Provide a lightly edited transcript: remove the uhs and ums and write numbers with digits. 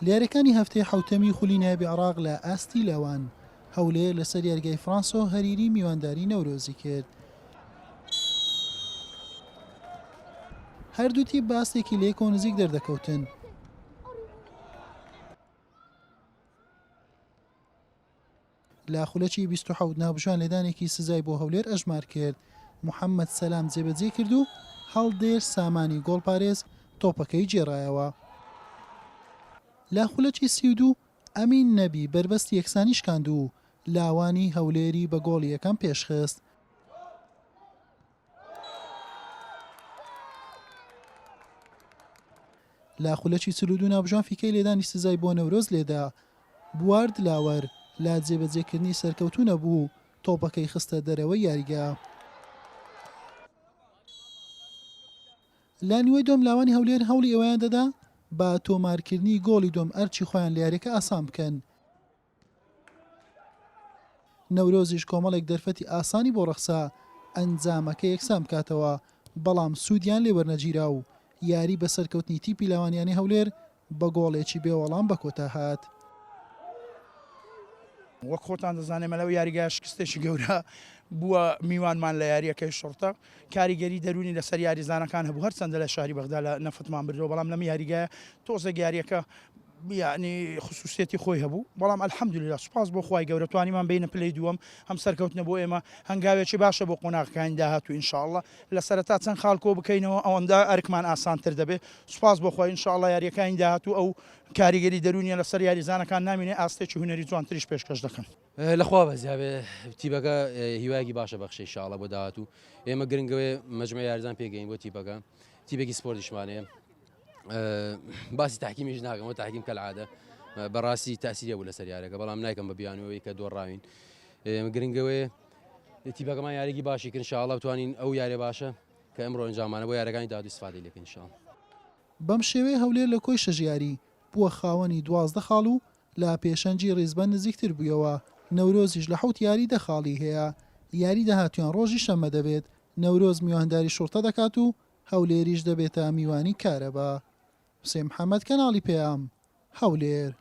لیارەکانی هەفتەی حوتەمی خولی نایبی عێراق لە ئاستی لاوان هەولێر لەسەر یارگای فرانسۆ هەریری میوانداری نەورۆزی کرد. هەردووتی باستێکی لێک و نزیک دەردەکەوتن. لا خولەکی 27 نابژوان لێدانێکی سزای بۆ هەولێر ئەژمار کرد. محەممەد سەلام جێبەجێ کرد و هەڵدێر سامانی گۆڵپارێز تۆپەکەی جێڕایەوە. لا خولەکی 32 ئەمین نەبی بربەستی یەکسانی شکاند و لاوانی هەولێری بە گۆڵی یەکەم پێشخست. لا خولەکی 42 نابژوان فیکەی لێدانی سزای بۆ نەورۆز لێدا. بوارد لاوەر لا جێبەجێکردنی سەرکەوتو نەبوو تۆپەکەی خستە دەرەوەی یاریگا. لا نیوەی دۆم لاوانی هەولێر هەوڵی ئەوەیان دەدا با تۆمارکردنی گۆڵی دۆم ئەرچی خۆیان لە یاریەکە ئاسان بکەن. نەورۆزیش کۆمەڵێک دەرفەتی ئاسانی بۆ ڕەخسا ئەنجامەکە یەکسان بکاتەوە، بەڵام سوودیان لێ وەرنەگیرا و یاری بە سەرکەوتنی تیپی لاوانیانی هەولێر بە گۆڵێکی بێوەڵام بە کۆتا هات. وەک خۆتان دەزانێمە لەو یاریگا شکستێکی گەورە بووە میوانمان لە یاریەکەی شڕتە کاریگەری دەرونی لەسەر یاریزانەکان هەبوو هەرچەندە لە شاری بەغدا لە نەفتمان بردەوە، بەڵام لەم یاریگایە تۆزە یاریەکە یعنی خصوصیەتی خۆی هەبوو، بەڵام ئەلحەمدوللا سوپاس بۆ خوای گەورە توانیمان بینە پلەی دووەم هەم سەرکەوتنە بۆ ئێمە هەنگاوێکی باشە بۆ قۆناغەکانی داهاتوو ئینشاءڵڵا لە سەرەتا چەند خاڵ کۆ بکەینەوە ئەوەندا ئەرکمان ئاسانتر دەبێت. سوپاس بۆ خوای ئینشاءڵڵا یاریەکانی داهاتوو ئەو کاریگەری دەرونیە لەسەر یاریزانەکان نامینێ ئاستێکی هونەری جوانتریش پێشکەش دەکەن. لەخوا بەزیابێ تیپەکە هیوایەکی باشە بەخشەی ئینشاءڵڵا بۆ داهاتوو ئێمە گرنگەوەی مەجموعە یاریزان پێگەین بۆ تیپەکە تیپێکی سپۆرتیشمانەیە. باسی تحکیمیش ناکەم و تحکیم کەلعادە بەڕاستی تاسیریە بوو لەسەر یاریەکە، بەڵام نایکەم بە بیانەوەی کە دۆڕاوین. گرنگەوەی تیپەکەمان یاریی باشی کرد ئینشاءڵڵا بتوانین ئەو یاریە باشە کە ئەمڕۆ ئەنجامانە بۆ یاریەکانی داهاتوو ئیستیفادەی لێ بکەین ئینشاءڵڵا. بەم شێوەیە هەولێر لە کۆی شەژیاری بووە خاوەنی 12 خاڵ و لا پێشەنجی ڕیزبەن نزیکتر بوویەوە. نەورۆزیش لە 7 یاری دەخاڵی هەیە. یاری داهاتویان ڕۆژی شەمە دەبێت. نەورۆز میوانداری شوڕتە دەکات و هەولێریش دەبێتە میوانی کارەبا. حوسێن محەممەد کەناڵی پێام هەولێر.